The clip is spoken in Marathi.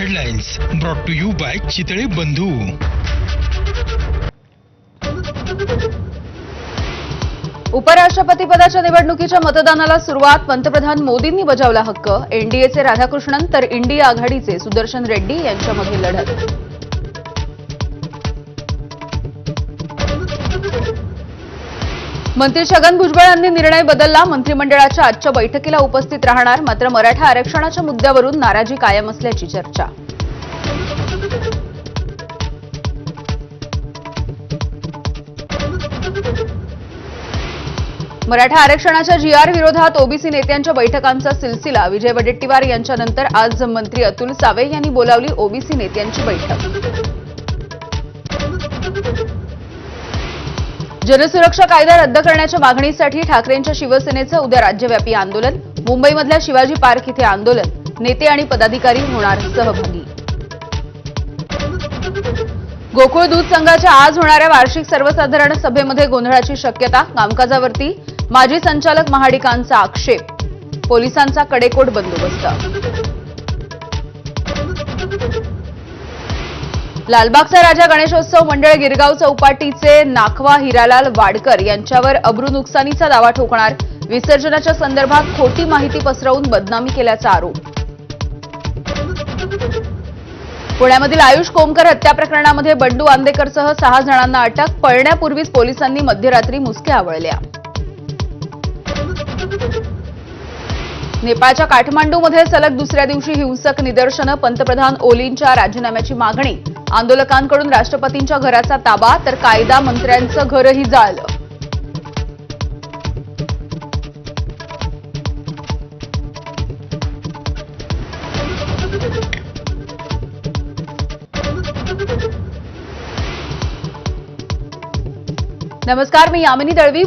Headlines brought to you by Chitale Bandhu. उपराष्ट्रपती पदाच्या निवडणुकीच्या मतदानाला सुरुवात। पंतप्रधान मोदींनी बजावला हक्क। एनडीएचे राधाकृष्णन तर इंडिया आघाडीचे सुदर्शन रेड्डी यांच्यामध्ये लढत। मंत्री छगन भुजबळ यांनी निर्णय बदलला। मंत्रिमंडळाच्या आजच्या बैठकीला उपस्थित राहणार, मात्र मराठा आरक्षणाच्या मुद्द्यावरून नाराजी कायम असल्याची चर्चा। मराठा आरक्षणाच्या जीआर विरोधात ओबीसी नेत्यांच्या बैठकांचा सिलसिला। विजय वडेट्टीवार यांच्यानंतर आज मंत्री अतुल सावे यांनी बोलावली ओबीसी नेत्यांची बैठक। जनसुरक्षा कायदा रद्द करण्याच्या मागणीसाठी ठाकरेंच्या शिवसेनेचं उद्या राज्यव्यापी आंदोलन। मुंबईमधल्या शिवाजी पार्क इथे आंदोलन। नेते आणि पदाधिकारी होणार सहभागी। गोकुळ दूध संघाच्या आज होणाऱ्या वार्षिक सर्वसाधारण सभेमध्ये गोंधळाची शक्यता। कामकाजावरती माजी संचालक महाडिकांचा आक्षेप। पोलिसांचा कडेकोट बंदोबस्त। लालबागचा राजा गणेशोत्सव मंडळ गिरगाव चौपाटीचे नाखवा हिरालाल वाडकर यांच्यावर अब्रू नुकसानीचा दावा ठोकणार। विसर्जनाच्या संदर्भात खोटी माहिती पसरवून बदनामी केल्याचा आरोप। पुण्यामधील आयुष कोमकर हत्या प्रकरणामध्ये बंडू आंदेकरसह 6 जणांना अटक। पळण्यापूर्वीच पोलिसांनी मध्यरात्री मुसक्या आवळल्या। नेपाळच्या काठमांडूमध्ये सलग दुसऱ्या दिवशी हिंसक निदर्शनं। पंतप्रधान ओलींच्या राजीनाम्याची मागणी। आंदोलकांकडून राष्ट्रपतींच्या घराचा ताबा, तर कायदा मंत्र्यांचं घरही जाळलं। नमस्कार, मी यामिनी दळवी।